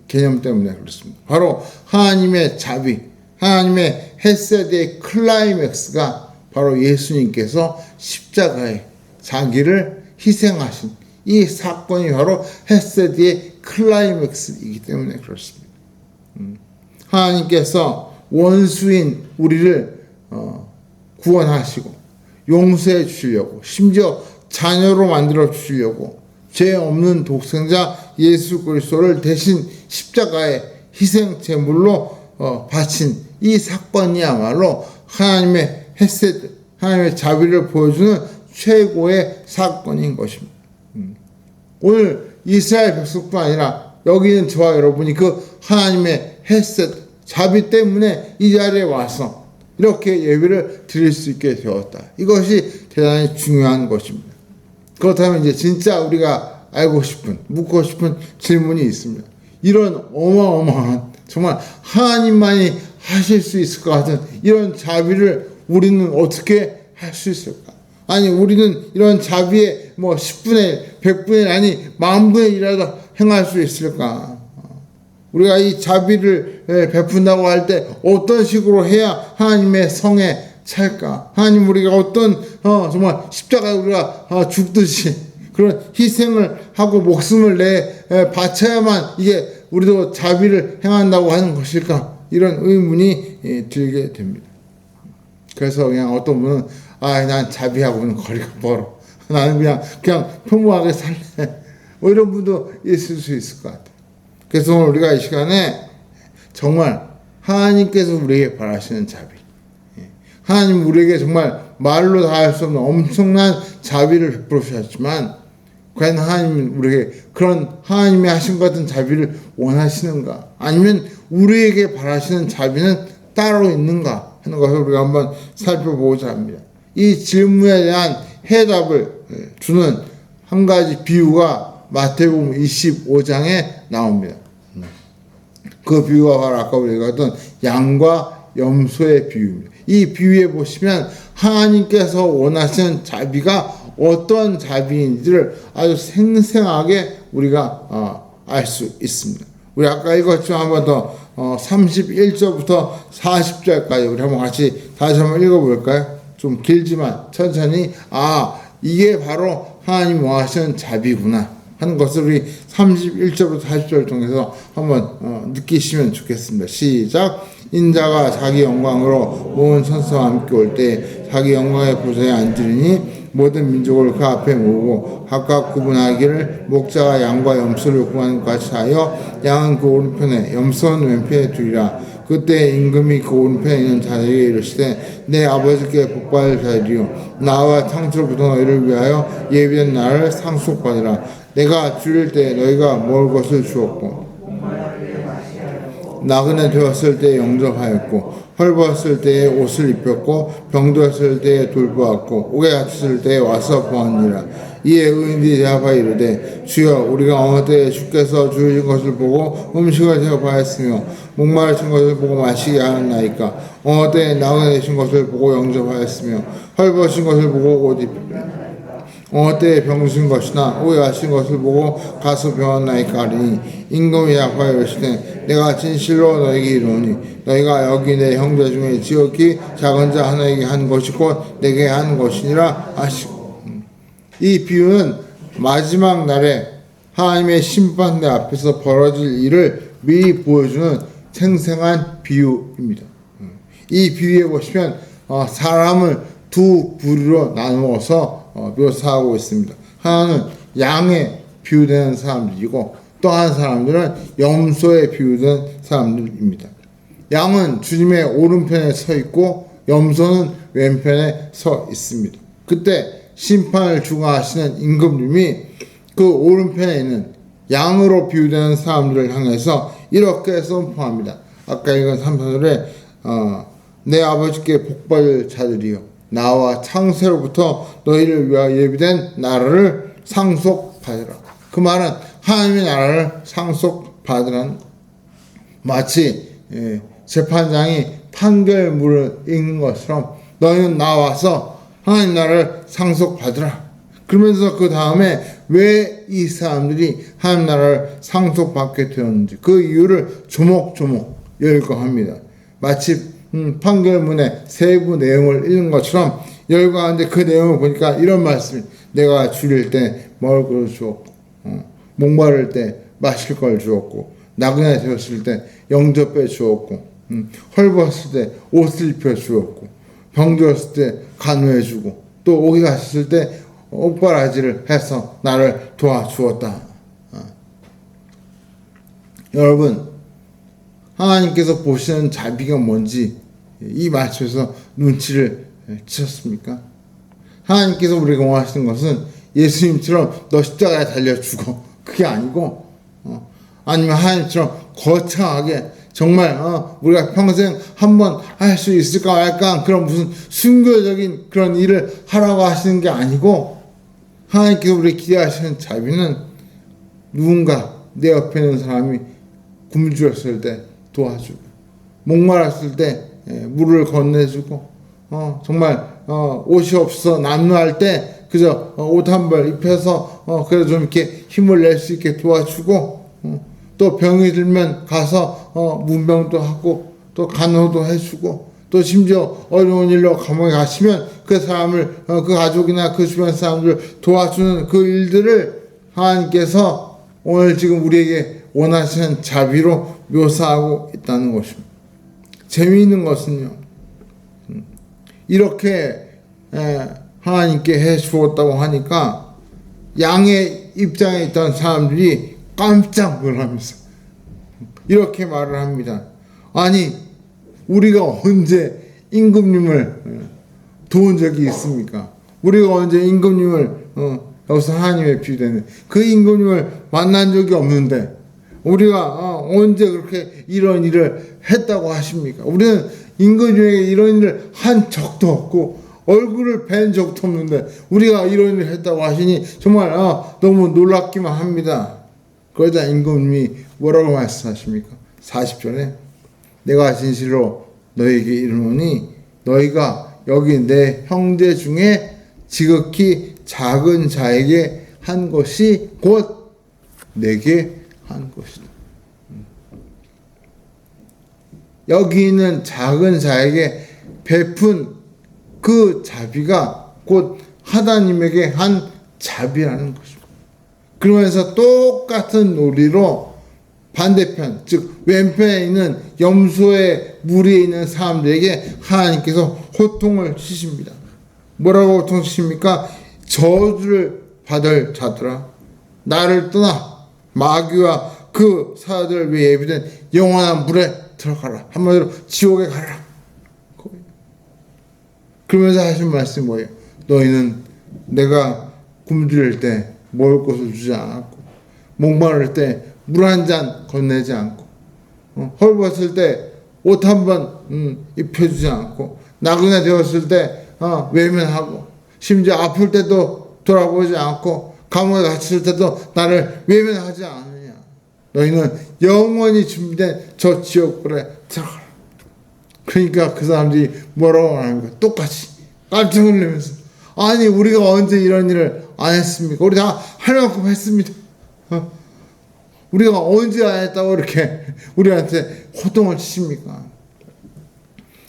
개념 때문에 그렇습니다. 바로 하나님의 자비, 하나님의 헤세드의 클라이맥스가 바로 예수님께서 십자가에 자기를 희생하신 이 사건이 바로 헤세드의 클라이맥스이기 때문에 그렇습니다. 하나님께서 원수인 우리를 구원하시고 용서해 주시려고, 심지어 자녀로 만들어 주시려고 죄 없는 독생자 예수 그리스도를 대신 십자가에 희생 제물로 바친 이 사건이야말로 하나님의 헤세드, 하나님의 자비를 보여주는 최고의 사건인 것입니다. 오늘 이스라엘 백성뿐 아니라 여기 있는 저와 여러분이 그 하나님의 헤세드, 자비 때문에 이 자리에 와서 이렇게 예배를 드릴 수 있게 되었다. 이것이 대단히 중요한 것입니다. 그렇다면 이제 진짜 우리가 알고 싶은, 묻고 싶은 질문이 있습니다. 이런 어마어마한, 정말 하나님만이 하실 수 있을 것 같은 이런 자비를 우리는 어떻게 할 수 있을까? 아니, 우리는 이런 자비에 10분의 1, 100분의 1, 아니, 10,000분의 1이라도 행할 수 있을까? 우리가 이 자비를 베푼다고 할 때 어떤 식으로 해야 하나님의 성에 찰까? 하나님, 우리가 어떤 정말 십자가에 우리가 죽듯이 그런 희생을 하고 목숨을 바쳐야만 이게 우리도 자비를 행한다고 하는 것일까? 이런 의문이 들게 됩니다. 그래서 그냥 어떤 분은 난 자비하고는 거리가 멀어. 나는 그냥 평범하게 살래. 이런 분도 있을 수 있을 것 같아요. 그래서 오늘 우리가 이 시간에 정말 하나님께서 우리에게 바라시는 자비, 하나님 우리에게 정말 말로 다 할 수 없는 엄청난 자비를 베풀어 주셨지만 과연 하나님은 우리에게 그런 하나님이 하신 것 같은 자비를 원하시는가? 아니면 우리에게 바라시는 자비는 따로 있는가? 하는 것을 우리가 한번 살펴보고자 합니다. 이 질문에 대한 해답을 주는 한 가지 비유가 마태복음 25장에 나옵니다. 그 비유가 바로 아까 우리가 했던 양과 염소의 비유입니다. 이 비유에 보시면 하나님께서 원하시는 자비가 어떤 자비인지를 아주 생생하게 우리가 알 수 있습니다. 우리 아까 읽었지만 한 번 더 31절부터 40절까지 우리 한번 같이 다시 한번 읽어볼까요? 좀 길지만 천천히 이게 바로 하나님 원하시는 자비구나 하는 것을 우리 31절부터 40절 통해서 한번 느끼시면 좋겠습니다. 시작. 인자가 자기 영광으로 모은 천사와 함께 올 때 자기 영광의 보좌에 앉으리니 모든 민족을 그 앞에 모으고 각각 구분하기를 목자가 양과 염소를 구하는 것 같이 하여 양은 그 오른편에 염소는 왼편에 두리라. 그때 임금이 그 오른편에 있는 자들에게 이르시되 내 아버지께 복받을 자들이요 나와 창조부터 너희를 위하여 예비된 나를 상속받으라. 내가 줄일 때 너희가 먹을 것을 주었고 나그네 되었을 때 영접하였고 헐벗을 때에 옷을 입혔고 병들었을 때에 돌보았고 옥에 갇혔을 때에 와서 보았니라. 이에 의인들이 대답하여 이르되 주여 우리가 어느 때에 주께서 주신 것을 보고 음식을 대접하였으며 목마르신 것을 보고 마시게 하였나이까. 어느 때에 나그네 되신 것을 보고 영접하였으며 헐벗은 것을 보고 옷 입혔으며 어느 때에 병드신 것이나 옥에 갇힌 것을 보고 가서 배웠나이까 하리니 임금이 대답하여 이르시되 내가 진실로 너에게 이르노니 너희가 여기 내 형제 중에 지극히 작은 자 하나에게 한 것이 곧 내게 한 것이니라 하시고. 이 비유는 마지막 날에 하나님의 심판대 앞에서 벌어질 일을 미리 보여주는 생생한 비유입니다. 이 비유에 보시면 사람을 두 부류로 나누어서 묘사하고 있습니다. 하나는 양에 비유되는 사람들이고 또 한 사람들은 염소에 비유된 사람들입니다. 양은 주님의 오른편에 서 있고 염소는 왼편에 서 있습니다. 그때 심판을 주관하시는 임금님이 그 오른편에 있는 양으로 비유되는 사람들을 향해서 이렇게 선포합니다. 아까 읽은 3절에 내 아버지께 복받을 자들이여 나와 창세로부터 너희를 위하여 예비된 나라를 상속받으라. 그 말은 하나님의 나라를 상속받으라는, 마치 재판장이 판결문을 읽는 것처럼 너희는 나와서 하나님 나라를 상속받으라. 그러면서 그 다음에 왜 이 사람들이 하나님 나라를 상속받게 되었는지 그 이유를 조목조목 열거합니다. 마치 판결문의 세부 내용을 읽는 것처럼 열거하는데 그 내용을 보니까 이런 말씀이 내가 줄일 때 먹을 것을 주었고 목마를 때 마실 걸 주었고 나그네 되었을 때 영접해 주었고 헐벗을 때 옷을 입혀 주었고 병들었을 때 간호해 주고 또 오기 갔을 때 옥바라지를 해서 나를 도와주었다. 여러분 하나님께서 보시는 자비가 뭔지 이 말씀에서 눈치를 채셨습니까? 하나님께서 우리가 원하시는 것은 예수님처럼 너 십자가에 달려 죽어 그게 아니고 아니면 하나님처럼 거창하게 정말 우리가 평생 한번 할 수 있을까 말까 그런 무슨 순교적인 그런 일을 하라고 하시는 게 아니고 하나님께서 우리 기대하시는 자비는 누군가 내 옆에 있는 사람이 굶주렸을 때 도와주고 목말랐을 때 물을 건네주고 정말 옷이 없어 난로할 때 그저 옷 한 벌 입혀서 그래도 좀 이렇게 힘을 낼 수 있게 도와주고 또 병이 들면 가서 문병도 하고 또 간호도 해주고 또 심지어 어려운 일로 감옥에 가시면 그 사람을 그 가족이나 그 주변 사람들 도와주는 그 일들을 하나님께서 오늘 지금 우리에게 원하시는 자비로 묘사하고 있다는 것입니다. 재미있는 것은요 이렇게 하나님께 해 주었다고 하니까 양의 입장에 있던 사람들이 깜짝 놀라면서 이렇게 말을 합니다. 아니 우리가 언제 임금님을 도운 적이 있습니까? 우리가 언제 임금님을 여기서 하나님의 비유되는 그 임금님을 만난 적이 없는데 우리가 언제 그렇게 이런 일을 했다고 하십니까? 우리는 임금님에게 이런 일을 한 적도 없고 얼굴을 뵌 적도 없는데 우리가 이런 일을 했다고 하시니 정말 너무 놀랍기만 합니다. 그러자 임금님이 뭐라고 말씀하십니까? 40절에 내가 진실로 너희에게 이르노니 너희가 여기 내 형제 중에 지극히 작은 자에게 한 것이 곧 내게 한 것이다. 여기 있는 작은 자에게 베푼 그 자비가 곧 하나님에게 한 자비라는 것입니다. 그러면서 똑같은 논리로 반대편, 즉 왼편에 있는 염소의 무리에 있는 사람들에게 하나님께서 호통을 치십니다. 뭐라고 호통 치십니까? 저주를 받을 자들아 나를 떠나 마귀와 그 사자들을 위해 예비된 영원한 물에 들어가라. 한마디로 지옥에 가라. 그러면서 하신 말씀이 뭐예요? 너희는 내가 굶주릴 때 먹을 것을 주지 않았고 목마를 때 물 한 잔 건네지 않고 헐벗을 때 옷 한 번 입혀주지 않고 나그네 되었을 때 외면하고 심지어 아플 때도 돌아보지 않고 감옥에 갇힐 때도 나를 외면하지 않느냐. 너희는 영원히 준비된 저 지옥불에 들어가라. 그러니까 그 사람들이 뭐라고 하는가? 똑같이 깜짝 놀라면서 아니 우리가 언제 이런 일을 안 했습니까? 우리 다 할 만큼 했습니다. 우리가 언제 안 했다고 이렇게 우리한테 호통을 치십니까?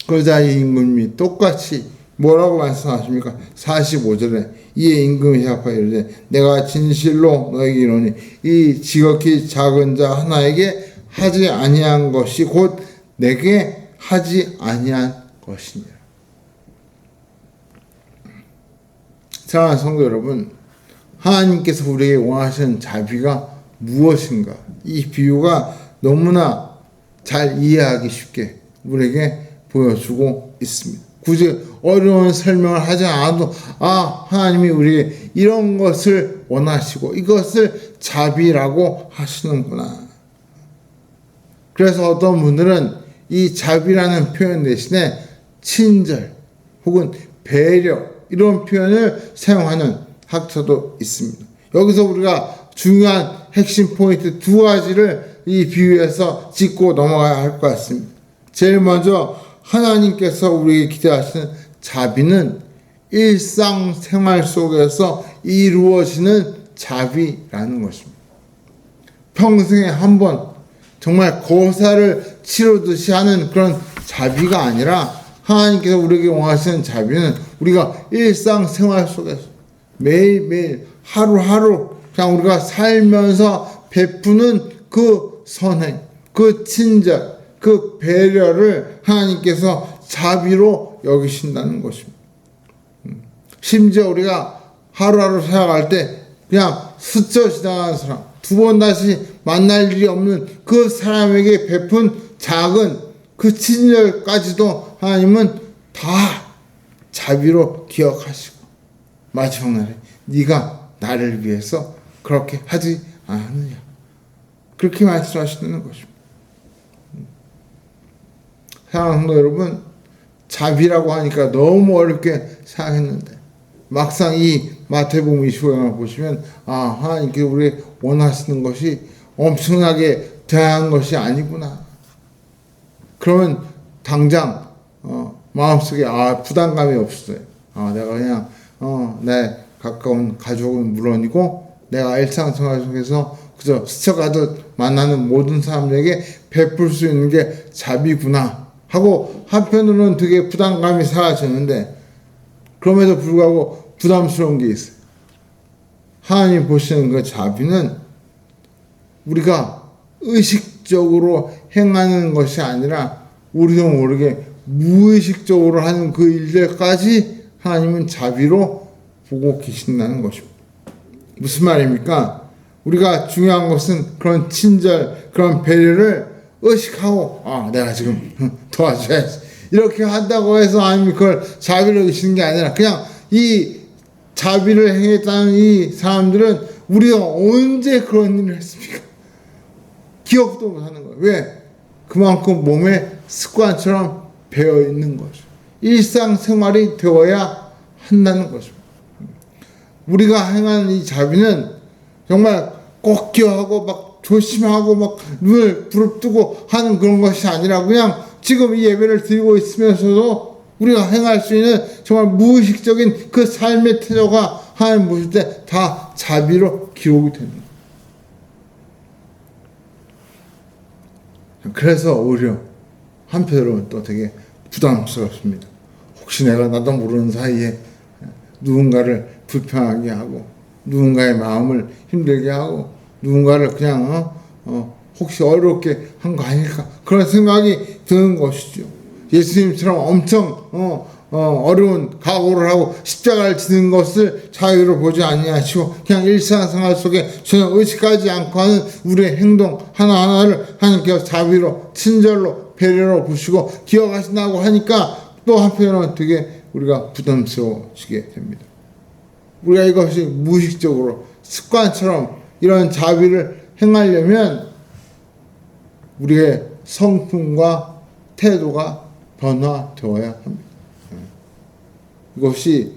그러자 이 임금이 똑같이 뭐라고 말씀하십니까? 45절에 이에 임금이 대답하여 이르되 내가 진실로 너에게 이르노니 이 지극히 작은 자 하나에게 하지 아니한 것이 곧 내게 하지 아니한 것이니라. 사랑하는 성도 여러분, 하나님께서 우리에게 원하시는 자비가 무엇인가? 이 비유가 너무나 잘 이해하기 쉽게 우리에게 보여주고 있습니다. 굳이 어려운 설명을 하지 않아도 하나님이 우리에게 이런 것을 원하시고 이것을 자비라고 하시는구나. 그래서 어떤 분들은 이 자비라는 표현 대신에 친절 혹은 배려 이런 표현을 사용하는 학자도 있습니다. 여기서 우리가 중요한 핵심 포인트 두 가지를 이 비유에서 짚고 넘어가야 할 것 같습니다. 제일 먼저 하나님께서 우리에게 기대하시는 자비는 일상생활 속에서 이루어지는 자비라는 것입니다. 평생에 한 번 정말 고사를 치르듯이 하는 그런 자비가 아니라 하나님께서 우리에게 원하시는 자비는 우리가 일상생활 속에서 매일매일 하루하루 그냥 우리가 살면서 베푸는 그 선행, 그 친절, 그 배려를 하나님께서 자비로 여기신다는 것입니다. 심지어 우리가 하루하루 살아갈 때 그냥 스쳐 지나가는 사람, 두 번 다시 만날 일이 없는 그 사람에게 베푼 작은 그 친절까지도 하나님은 다 자비로 기억하시고 마지막 날에 네가 나를 위해서 그렇게 하지 않느냐 그렇게 말씀하시는 것입니다. 사랑하는 성도 여러분, 자비라고 하니까 너무 어렵게 생각했는데 막상 이 마태복음 25장을 보시면 하나님께서 우리 원하시는 것이 엄청나게 다양한 것이 아니구나. 그러면 당장 마음속에 부담감이 없어요. 내가 그냥 내 가까운 가족은 물론이고 내가 일상생활 속에서 그저 스쳐가듯 만나는 모든 사람들에게 베풀 수 있는 게 자비구나 하고 한편으로는 되게 부담감이 사라지는데 그럼에도 불구하고 부담스러운 게 있어요. 하나님 보시는 그 자비는 우리가 의식적으로 행하는 것이 아니라 우리도 모르게 무의식적으로 하는 그 일들까지 하나님은 자비로 보고 계신다는 것입니다. 무슨 말입니까? 우리가 중요한 것은 그런 친절, 그런 배려를 의식하고 내가 지금 도와줘야지 이렇게 한다고 해서 하나님이 그걸 자비로 여기시는 게 아니라 그냥 이 자비를 행했다는 이 사람들은 우리가 언제 그런 일을 했습니까? 기억도 못하는 거예요. 왜? 그만큼 몸에 습관처럼 배어 있는 거죠. 일상생활이 되어야 한다는 거죠. 우리가 행하는 이 자비는 정말 꼭 기억하고 막 조심하고 막 눈을 부릅뜨고 하는 그런 것이 아니라 그냥 지금 이 예배를 드리고 있으면서도 우리가 행할 수 있는 정말 무의식적인 그 삶의 태도가 하나님 보실 때 다 자비로 기록이 됩니다. 그래서 오히려 한편으로는 또 되게 부담스럽습니다. 혹시 내가 나도 모르는 사이에 누군가를 불편하게 하고 누군가의 마음을 힘들게 하고 누군가를 그냥 혹시 어렵게 한 거 아닐까 그런 생각이 드는 것이죠. 예수님처럼 엄청 어려운 각오를 하고 십자가를 지는 것을 자유로 보지 아니하시고 그냥 일상생활 속에 전혀 의식하지 않고 하는 우리의 행동 하나하나를 하나님께서 자비로 친절로 배려로 보시고 기억하신다고 하니까 또 한편으로는 되게 우리가 부담스러워지게 됩니다. 우리가 이것이 무의식적으로 습관처럼 이런 자비를 행하려면 우리의 성품과 태도가 변화되어야 합니다. 이것이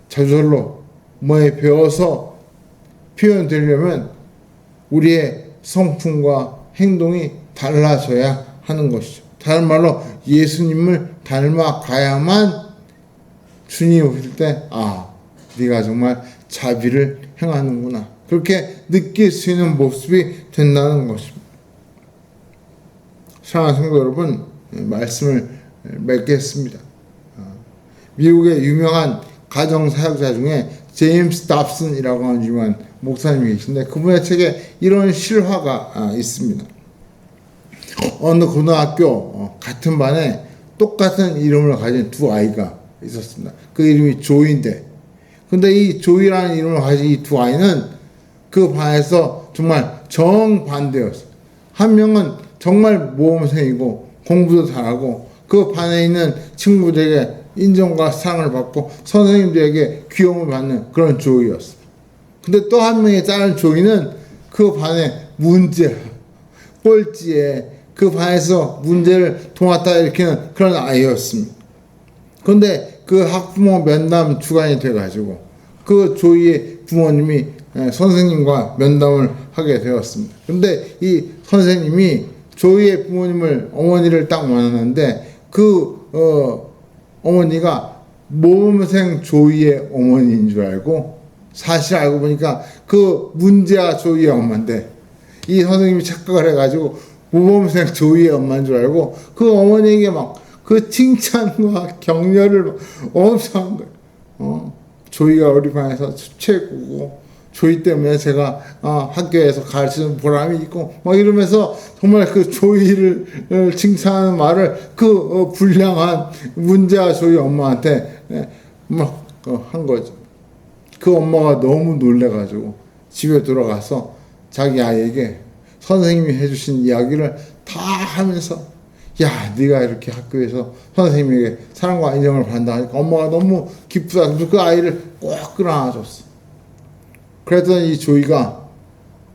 저절로 뭐에 배워서 표현되려면 우리의 성품과 행동이 달라져야 하는 것이죠. 다른 말로 예수님을 닮아가야만 주님이 오실 때 네가 정말 자비를 행하는구나 그렇게 느낄 수 있는 모습이 된다는 것입니다. 사랑하는 성도 여러분, 말씀을 맺겠습니다. 미국의 유명한 가정사역자 중에 제임스 답슨이라고 하는 유명한 목사님이 계신데 그분의 책에 이런 실화가 있습니다. 어느 고등학교 같은 반에 똑같은 이름을 가진 두 아이가 있었습니다. 그 이름이 조이인데 근데 이 조이라는 이름을 가진 이 두 아이는 그 반에서 정말 정반대였어요. 한 명은 정말 모범생이고 공부도 잘하고 그 반에 있는 친구들에게 인정과 사랑을 받고 선생님들에게 귀여움을 받는 그런 조이였어요. 근데 또 한 명의 다른 조이는 그 반의 문제, 꼴찌에 그 반에서 문제를 도맡아 일으키는 그런 아이였습니다. 그런데 그 학부모 면담 주간이 돼가지고 그 조이의 부모님이 선생님과 면담을 하게 되었습니다. 근데 이 선생님이 조이의 부모님을 어머니를 딱 만났는데 그 어머니가 모범생 조이의 어머니인 줄 알고, 사실 알고 보니까 그 문제아 조이의 엄마인데, 이 선생님이 착각을 해가지고 모범생 조이의 엄마인 줄 알고 그 어머니에게 막 그 칭찬과 격려를 엄청 한 거예요. 조이가 우리 반에서 최고고, 조이 때문에 제가 학교에서 가르치는 보람이 있고 막 이러면서 정말 그 조이를 칭찬하는 말을 그 불량한 문제아 조이 엄마한테 막 한 거죠. 그 엄마가 너무 놀래가지고 집에 들어가서 자기 아이에게 선생님이 해주신 이야기를 다 하면서, 야, 네가 이렇게 학교에서 선생님에게 사랑과 인정을 받는다 하니까 엄마가 너무 기쁘다. 그래서 그 아이를 꼭 끌어안아줬어. 그랬더니 이 조이가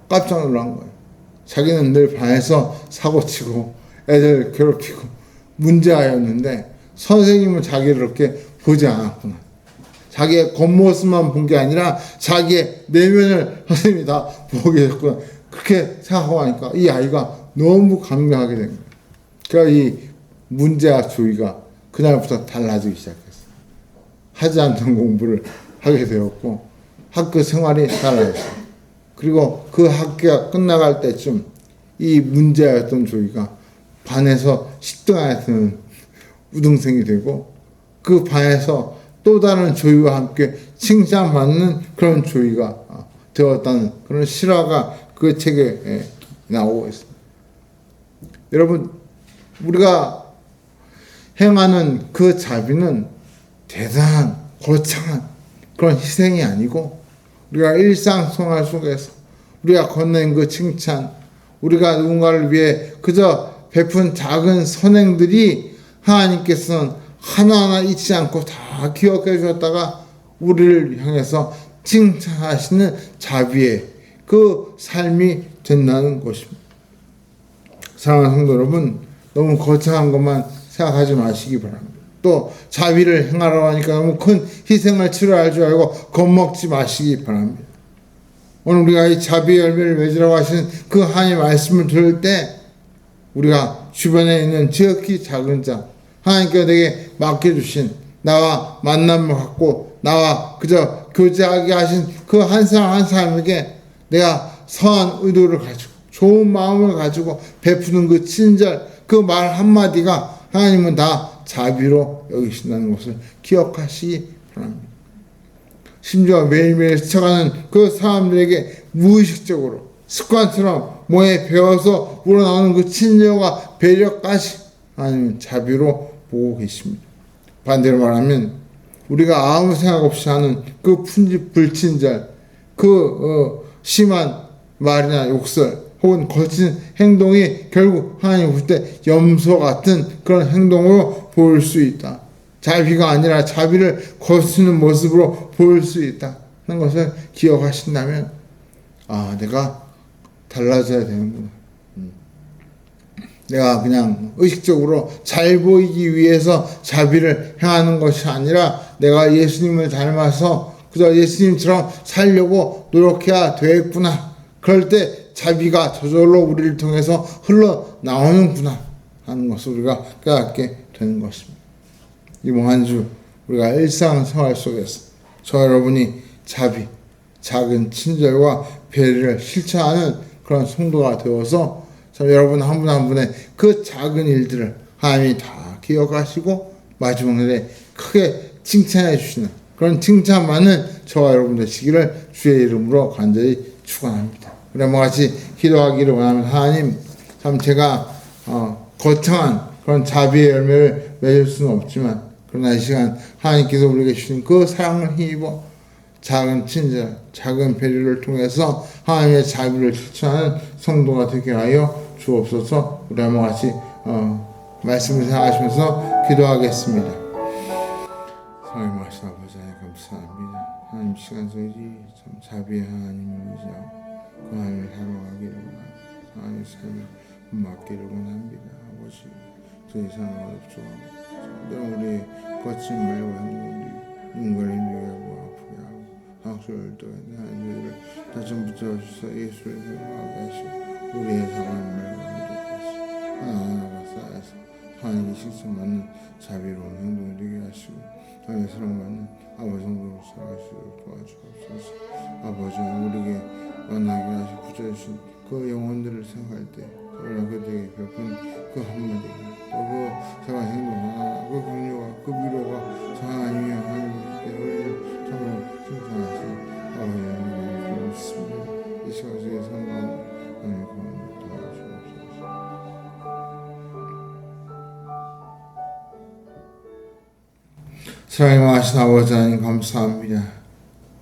깜짝 놀란 거예요. 자기는 늘 반에서 사고치고 애들 괴롭히고 문제아였는데 선생님은 자기를 그렇게 보지 않았구나. 자기의 겉모습만 본 게 아니라 자기의 내면을 선생님이 다 보고 계셨구나. 그렇게 생각하고 하니까 이 아이가 너무 감명하게 된 거예요. 그러니까 이 문제아 조이가 그날부터 달라지기 시작했어요. 하지 않던 공부를 하게 되었고 학교 생활이 달라졌어요. 그리고 그 학교가 끝나갈 때쯤 이 문제아였던 조이가 반에서 10등 안에 드는 우등생이 되고, 그 반에서 또 다른 조이와 함께 칭찬받는 그런 조이가 되었다는 그런 실화가 그 책에 나오고 있습니다. 여러분, 우리가 행하는 그 자비는 대단한 거창한 그런 희생이 아니고, 우리가 일상생활 속에서 우리가 건넨 그 칭찬, 우리가 누군가를 위해 그저 베푼 작은 선행들이 하나님께서는 하나하나 잊지 않고 다 기억해 주셨다가 우리를 향해서 칭찬하시는 자비의 그 삶이 된다는 것입니다. 사랑하는 성도 여러분, 너무 거창한 것만 생각하지 마시기 바랍니다. 또 자비를 행하라고 하니까 너무 큰 희생을 치러야 할 줄 알고 겁먹지 마시기 바랍니다. 오늘 우리가 이 자비의 열매를 맺으라고 하시는 그 하나님의 말씀을 들을 때 우리가 주변에 있는 지극히 작은 자, 하나님께서 내게 맡겨주신 나와 만남을 갖고 나와 그저 교제하게 하신 그 한 사람 한 사람에게 내가 선한 의도를 가지고 좋은 마음을 가지고 베푸는 그 친절, 그 말 한마디가 하나님은 다 자비로 여기신다는 것을 기억하시기 바랍니다. 심지어 매일매일 스쳐가는 그 사람들에게 무의식적으로 습관처럼 몸에 배어서 우러나오는 그 친절과 배려까지 하나님은 자비로 보고 계십니다. 반대로 말하면 우리가 아무 생각 없이 하는 그 불친절, 그 심한 말이나 욕설 혹은 거친 행동이 결국 하나님 볼 때 염소 같은 그런 행동으로 보일 수 있다. 자비가 아니라 자비를 거스르는 모습으로 보일 수 있다 하는 것을 기억하신다면 내가 달라져야 되는구나. 내가 그냥 의식적으로 잘 보이기 위해서 자비를 행하는 것이 아니라 내가 예수님을 닮아서 그저 예수님처럼 살려고 노력해야 되겠구나. 그럴 때 자비가 저절로 우리를 통해서 흘러나오는구나 하는 것을 우리가 깨닫게 되는 것입니다. 이번 한 주 우리가 일상생활 속에서 저 여러분이 자비, 작은 친절과 배려를 실천하는 그런 성도가 되어서 참 여러분 한 분 한 분의 그 작은 일들을 하나님이 다 기억하시고 마지막 날에 크게 칭찬해 주시는 그런 칭찬받는 저와 여러분 되시기를 주의 이름으로 간절히 축원합니다. 그래서 같이 기도하기를 원하면 하나님, 참 제가 거창한 그런 자비의 열매를 맺을 수는 없지만 그러나 이 시간 하나님께서 우리에게 주신 그 사랑을 힘입어 작은 친절, 작은 배려를 통해서 하나님의 자비를 실천하는 성도가 되게 하여 주옵소서. 우리 한번 같이 말씀을 생각하시면서 기도하겠습니다. 하나님 말씀 아버지 감사합니다. 하나님 시간 속에 참 자비의 하나님을 의지하고 그 하나님을 살아가기를 원합니다. 하나님의 삶을 맡기를 원합니다. 아버지 더 이상 어렵죠. 늘 우리의 거친 말과 행동들이 누군가를 힘들게 하고 아프게 하고 상처를 떠는 하나님을 다시 붙잡아주셔서 예수를 회복하게 하시고 우리의 사랑하는 말과 행동을 하시고 하나하나가 쌓여서 하나님의 식성 맞는 자비로운 행동을 되게 하시고 하나님의 사랑받는 아버지 성도로 살아가시도록 도와주옵소서. 아버지 우리에게 만나게 하시고 구조해주신 그 영혼들을 생각할 때 정말 그들에게 베푼 그 한마디 또 그 생활 행동 하나 그 격려가 그 위로가 하나님이 하나님께 우리를 정말 칭찬하시 아버지 하나님을 고맙습니다. 이 시간 속에 상관 하나님 도와주옵소서. 사랑이 많으신 아버지 하나님 감사합니다.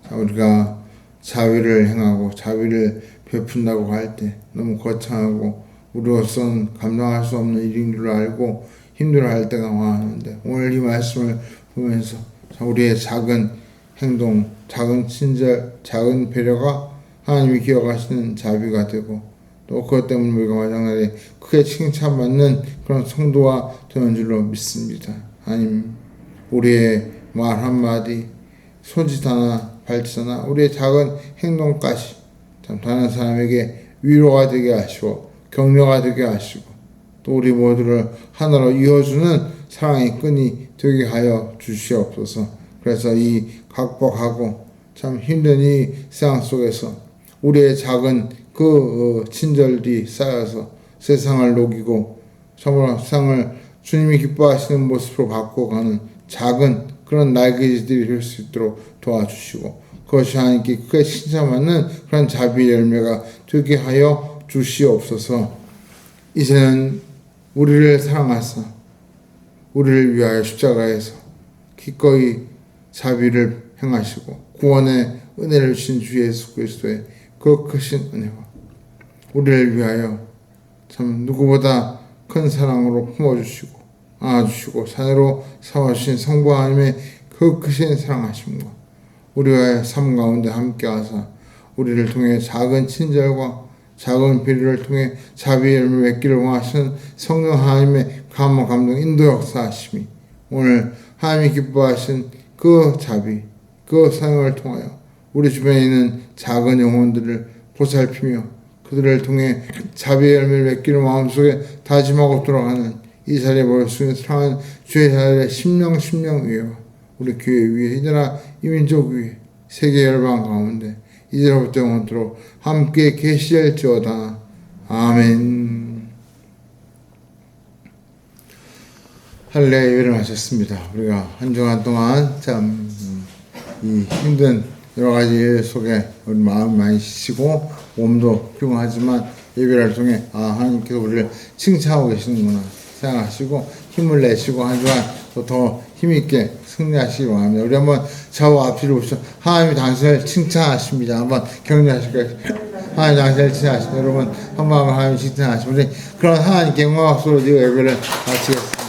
자, 우리가 자비를 행하고 자비를 베푼다고 할 때 너무 거창하고 우리로서는 감당할 수 없는 일인 줄 알고 힘들어할 때가 많은데 오늘 이 말씀을 보면서 우리의 작은 행동, 작은 친절, 작은 배려가 하나님이 기억하시는 자비가 되고 또 그것 때문에 우리가 마지막날에 크게 칭찬받는 그런 성도가 되는 줄로 믿습니다. 하나님 우리의 말 한마디, 손짓 하나, 발짓 하나, 우리의 작은 행동까지 참 다른 사람에게 위로가 되게 하시고 격려가 되게 하시고 또 우리 모두를 하나로 이어주는 사랑의 끈이 되게 하여 주시옵소서. 그래서 이 각박하고 참 힘든 이 세상 속에서 우리의 작은 그 친절이 쌓여서 세상을 녹이고 정말 세상을 주님이 기뻐하시는 모습으로 바꿔가는 작은 그런 날개짓들이 될 수 있도록 도와주시고 그것이 하나님께 크게 칭찬받는 그런 자비의 열매가 되게 하여 주시옵소서. 이제는 우리를 사랑하사 우리를 위하여 십자가에서 기꺼이 자비를 행하시고 구원의 은혜를 주신 주 예수 그리스도의 그 크신 은혜와 우리를 위하여 참 누구보다 큰 사랑으로 품어주시고 안아주시고 사내로 삼아주신 성부 하나님의 그 크신 사랑하심과 우리와의 삶 가운데 함께하사 우리를 통해 작은 친절과 작은 비리를 통해 자비의 열매를 맺기를 원하시는 성령 하나님의 감화 감동 인도 역사하심이 오늘 하나님이 기뻐하신 그 자비 그 사용을 통하여 우리 주변에 있는 작은 영혼들을 보살피며 그들을 통해 자비의 열매를 맺기를 마음속에 다짐하고 돌아가는 이 자리에 모일 수 있는 사랑하는 주의 자리의 심령 위에와 우리 교회 위에 이제나 이민족 위에 세계 열방 가운데 이제로부터 영원토록 함께 계시할지어다. 아멘. 할례 예배를 마쳤습니다. 우리가 한 주간 동안 참 이 힘든 여러 가지 일 속에 우리 마음 많이 쉬시고 몸도 피곤하지만 예배를 통해 하나님께서 우리를 칭찬하고 계시는구나 생각하시고 힘을 내시고 한 주간 더 힘있게 승리하시기 바랍니다. 우리 한번 저와 앞뒤로 보시죠. 하나님이 당신을 칭찬하십니다. 한번 격려하실까요? 하나님 당신을 칭찬하십니다. 여러분 한번 하나님 칭찬하십니다. 우리 그런 하나님께 영광 박수로 예배를 마치겠습니다.